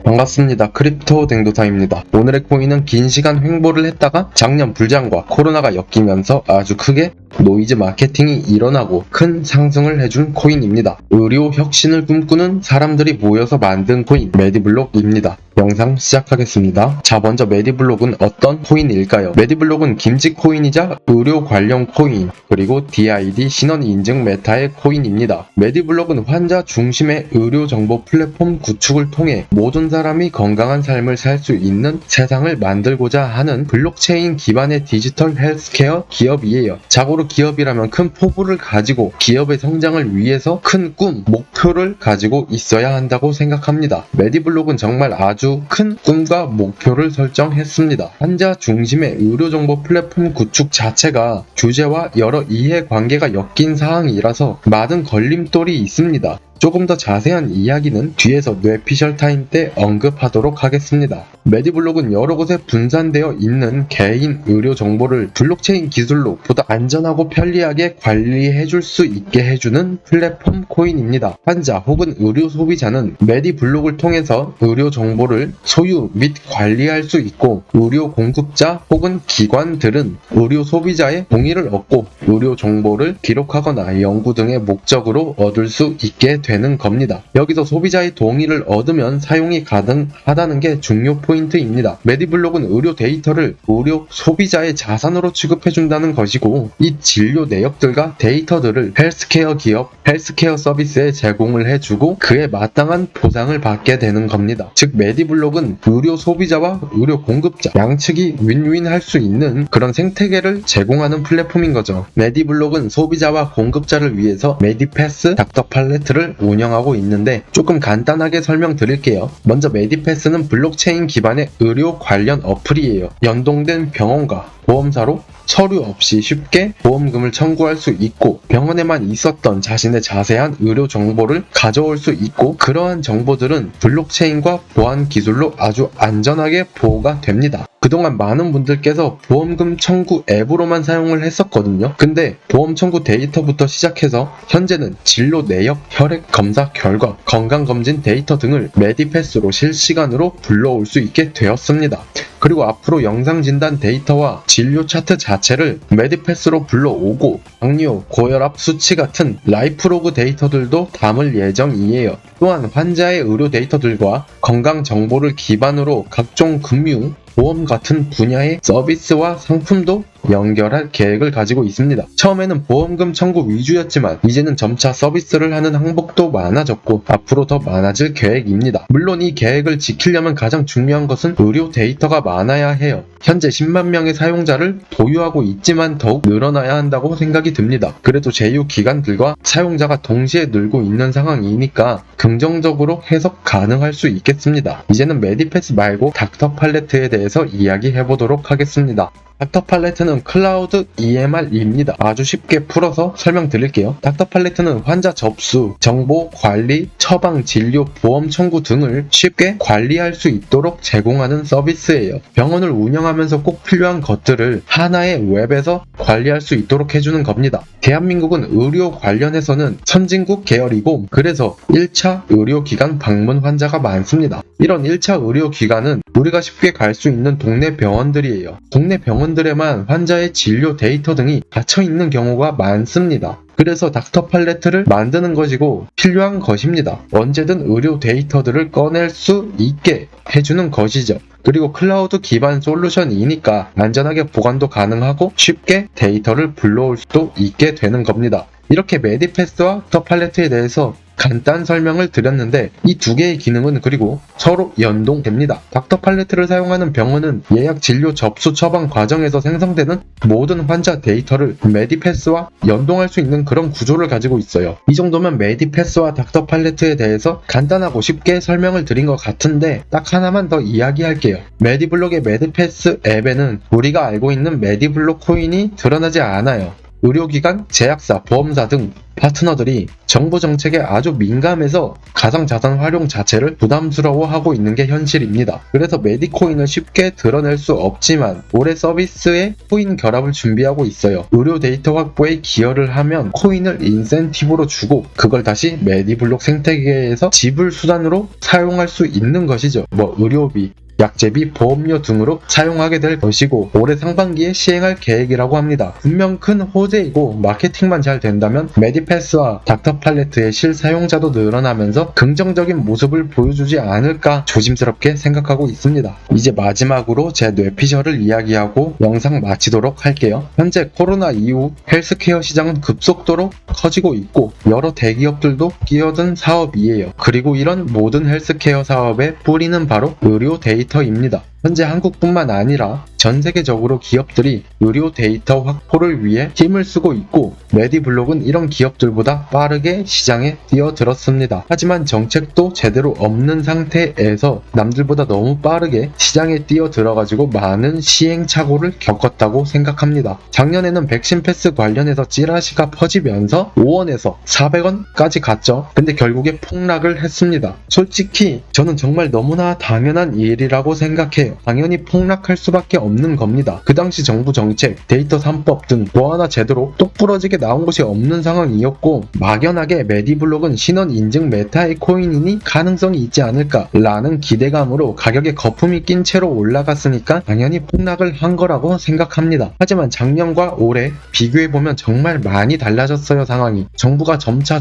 반갑습니다. 크립토 댕도사입니다. 오늘의 코인은 긴 시간 횡보를 했다가 작년 불장과 코로나가 엮이면서 아주 크게 노이즈 마케팅이 일어나고 큰 상승을 해준 코인입니다. 의료 혁신을 꿈꾸는 사람들이 모여서 만든 코인 메디블록입니다. 영상 시작하겠습니다. 자, 먼저 메디블록은 어떤 코인일까요? 메디블록은 김치 코인이자 의료 관련 코인, 그리고 DID 신원 인증 메타의 코인입니다. 메디블록은 환자 중심의 의료 정보 플랫폼 구축을 통해 모든 사람이 건강한 삶을 살 수 있는 세상을 만들고자 하는 블록체인 기반의 디지털 헬스케어 기업이에요. 자고로 기업이라면 큰 포부를 가지고 기업의 성장을 위해서 큰 꿈, 목표를 가지고 있어야 한다고 생각합니다. 메디블록은 정말 아주 큰 꿈과 목표를 설정했습니다. 환자 중심의 의료정보 플랫폼 구축 자체가 규제와 여러 이해관계가 엮인 사항이라서 많은 걸림돌이 있습니다. 조금 더 자세한 이야기는 뒤에서 뇌피셜 타임 때 언급하도록 하겠습니다. 메디블록은 여러 곳에 분산되어 있는 개인 의료 정보를 블록체인 기술로 보다 안전하고 편리하게 관리해줄 수 있게 해주는 플랫폼 코인입니다. 환자 혹은 의료 소비자는 메디블록을 통해서 의료 정보를 소유 및 관리할 수 있고, 의료 공급자 혹은 기관들은 의료 소비자의 동의를 얻고 의료 정보를 기록하거나 연구 등의 목적으로 얻을 수 있게 되는 겁니다. 여기서 소비자의 동의를 얻으면 사용이 가능하다는 게 중요 포인트입니다. 메디블록은 의료 데이터를 의료 소비자의 자산으로 취급해준다는 것이고, 이 진료 내역들과 데이터들을 헬스케어 기업, 헬스케어 서비스에 제공을 해주고 그에 마땅한 보상을 받게 되는 겁니다. 즉 메디블록은 의료 소비자와 의료 공급자 양측이 윈윈할 수 있는 그런 생태계를 제공하는 플랫폼인 거죠. 메디블록은 소비자와 공급자를 위해서 메디패스 닥터 팔레트를 운영하고 있는데, 조금 간단하게 설명드릴게요. 먼저 메디패스는 블록체인 기반의 의료 관련 어플이에요. 연동된 병원과 보험사로 서류 없이 쉽게 보험금을 청구할 수 있고, 병원에만 있었던 자신의 자세한 의료 정보를 가져올 수 있고, 그러한 정보들은 블록체인과 보안 기술로 아주 안전하게 보호가 됩니다. 그동안 많은 분들께서 보험금 청구 앱으로만 사용을 했었거든요. 근데 보험 청구 데이터부터 시작해서 현재는 진로 내역, 혈액 검사 결과, 건강검진 데이터 등을 메디패스로 실시간으로 불러올 수 있게 되었습니다. 그리고 앞으로 영상 진단 데이터와 진료 차트 자체를 메디패스로 불러오고, 당뇨, 고혈압 수치 같은 라이프로그 데이터들도 담을 예정이에요. 또한 환자의 의료 데이터들과 건강 정보를 기반으로 각종 금융, 보험 같은 분야의 서비스와 상품도 연결할 계획을 가지고 있습니다. 처음에는 보험금 청구 위주였지만 이제는 점차 서비스를 하는 항목도 많아졌고 앞으로 더 많아질 계획입니다. 물론 이 계획을 지키려면 가장 중요한 것은 의료 데이터가 많아야 해요. 현재 10만 명의 사용자를 보유하고 있지만 더욱 늘어나야 한다고 생각이 듭니다. 그래도 제휴 기관들과 사용자가 동시에 늘고 있는 상황이니까 긍정적으로 해석 가능할 수 있겠습니다. 이제는 메디패스 말고 닥터 팔레트에 대해서 이야기해보도록 하겠습니다. 닥터 팔레트는 클라우드 EMR입니다. 아주 쉽게 풀어서 설명드릴게요. 닥터 팔레트는 환자 접수, 정보 관리, 처방, 진료, 보험 청구 등을 쉽게 관리할 수 있도록 제공하는 서비스예요. 병원을 운영하면서 꼭 필요한 것들을 하나의 웹에서 관리할 수 있도록 해주는 겁니다. 대한민국은 의료 관련해서는 선진국 계열이고, 그래서 1차 의료기관 방문 환자가 많습니다. 이런 1차 의료기관은 우리가 쉽게 갈 수 있는 동네 병원들이에요. 동네 병원들에만 환자의 진료 데이터 등이 갇혀있는 경우가 많습니다. 그래서 닥터 팔레트를 만드는 것이고 필요한 것입니다. 언제든 의료 데이터들을 꺼낼 수 있게 해주는 것이죠. 그리고 클라우드 기반 솔루션이니까 안전하게 보관도 가능하고 쉽게 데이터를 불러올 수도 있게 되는 겁니다. 이렇게 메디패스와 닥터 팔레트에 대해서 간단 설명을 드렸는데, 이 두 개의 기능은 그리고 서로 연동됩니다. 닥터 팔레트를 사용하는 병원은 예약 진료 접수 처방 과정에서 생성되는 모든 환자 데이터를 메디패스와 연동할 수 있는 그런 구조를 가지고 있어요. 이 정도면 메디패스와 닥터 팔레트에 대해서 간단하고 쉽게 설명을 드린 것 같은데, 딱 하나만 더 이야기할게요. 메디블록의 메디패스 앱에는 우리가 알고 있는 메디블록 코인이 드러나지 않아요. 의료기관, 제약사, 보험사 등 파트너들이 정부 정책에 아주 민감해서 가상자산 활용 자체를 부담스러워하고 있는 게 현실입니다. 그래서 메디코인을 쉽게 드러낼 수 없지만 올해 서비스에 코인 결합을 준비하고 있어요. 의료 데이터 확보에 기여를 하면 코인을 인센티브로 주고 그걸 다시 메디블록 생태계에서 지불 수단으로 사용할 수 있는 것이죠. 의료비, 약제비, 보험료 등으로 사용하게 될 것이고 올해 상반기에 시행할 계획이라고 합니다. 분명 큰 호재이고 마케팅만 잘 된다면 메디패스와 닥터팔레트의 실사용자도 늘어나면서 긍정적인 모습을 보여주지 않을까 조심스럽게 생각하고 있습니다. 이제 마지막으로 제 뇌피셜을 이야기하고 영상 마치도록 할게요. 현재 코로나 이후 헬스케어 시장은 급속도로 커지고 있고 여러 대기업들도 끼어든 사업이에요. 그리고 이런 모든 헬스케어 사업의 뿌리는 바로 의료 데이터입니다. 현재 한국뿐만 아니라 전 세계적으로 기업들이 의료 데이터 확보를 위해 힘을 쓰고 있고 메디블록은 이런 기업들보다 빠르게 시장에 뛰어들었습니다. 하지만 정책도 제대로 없는 상태에서 남들보다 너무 빠르게 시장에 뛰어들어가지고 많은 시행착오를 겪었다고 생각합니다. 작년에는 백신 패스 관련해서 찌라시가 퍼지면서 5원에서 400원까지 갔죠. 근데 결국에 폭락을 했습니다. 솔직히 저는 정말 너무나 당연한 일이라고 생각해요. 당연히 폭락할 수밖에 없는 겁니다. 그 당시 정부 정책, 데이터 3법 등 뭐 하나 제대로 똑부러지게 나온 것이 없는 상황이었고 막연하게 메디블록은 신원 인증 메타의 코인이니 가능성이 있지 않을까 라는 기대감으로 가격에 거품이 낀 채로 올라갔으니까 당연히 폭락을 한 거라고 생각합니다. 하지만 작년과 올해 비교해보면 정말 많이 달라졌어요. 상황이. 정부가 점차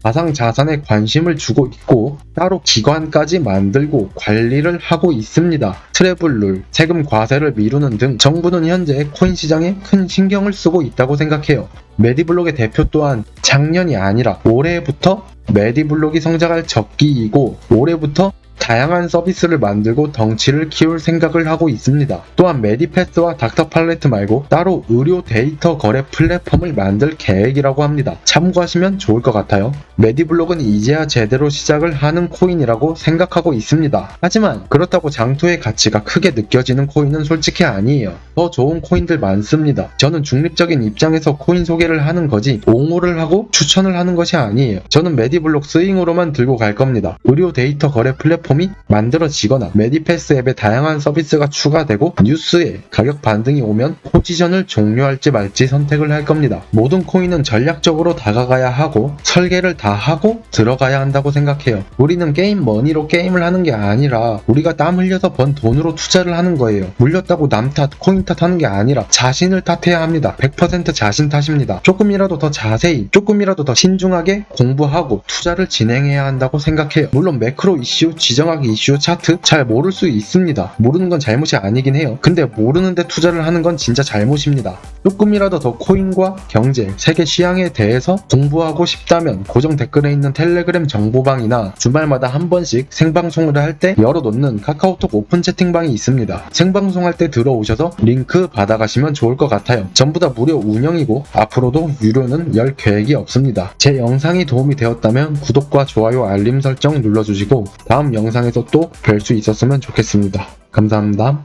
가상자산에 관심을 주고 있고 따로 기관까지 만들고 관리를 하고 있습니다. 트래블룰, 세금 과세를 미루는 등 정부는 현재 코인 시장에 큰 신경을 쓰고 있다고 생각해요. 메디블록의 대표 또한 작년이 아니라 올해부터 메디블록이 성장할 적기이고 올해부터 다양한 서비스를 만들고 덩치를 키울 생각을 하고 있습니다. 또한 메디패스와 닥터팔레트 말고 따로 의료 데이터 거래 플랫폼을 만들 계획이라고 합니다. 참고하시면 좋을 것 같아요. 메디블록은 이제야 제대로 시작을 하는 코인이라고 생각하고 있습니다. 하지만 그렇다고 장투의 가치가 크게 느껴지는 코인은 솔직히 아니에요. 더 좋은 코인들 많습니다. 저는 중립적인 입장에서 코인 소개를 하는 거지 옹호를 하고 추천을 하는 것이 아니에요. 저는 메디블록 스윙으로만 들고 갈 겁니다. 의료 데이터 거래 플랫폼이 만들어지거나 메디패스 앱에 다양한 서비스가 추가되고 뉴스에 가격 반등이 오면 포지션을 종료할지 말지 선택을 할 겁니다. 모든 코인은 전략적으로 다가가야 하고 설계를 다 하고 들어가야 한다고 생각해요. 우리는 게임 머니로 게임을 하는 게 아니라 우리가 땀 흘려서 번 돈으로 투자를 하는 거예요. 물렸다고 남 탓, 코인 탓하는 게 아니라 자신을 탓해야 합니다. 100% 자신 탓입니다. 조금이라도 더 자세히, 조금이라도 더 신중하게 공부하고 투자를 진행해야 한다고 생각해요. 물론 매크로 이슈, 지정학의 이슈, 차트 잘 모를 수 있습니다. 모르는 건 잘못이 아니긴 해요. 근데 모르는데 투자를 하는 건 진짜 잘못입니다. 조금이라도 더 코인과 경제, 세계 시황에 대해서 공부하고 싶다면 고정 댓글에 있는 텔레그램 정보방이나 주말마다 한 번씩 생방송을 할 때 열어놓는 카카오톡 오픈 채팅방이 있습니다. 생방송할 때 들어오셔서 링크 받아가시면 좋을 것 같아요. 전부 다 무료 운영이고 앞으로도 유료는 열 계획이 없습니다. 제 영상이 도움이 되었다면 구독과 좋아요, 알림 설정 눌러주시고 다음 영상에서 또 뵐 수 있었으면 좋겠습니다. 감사합니다.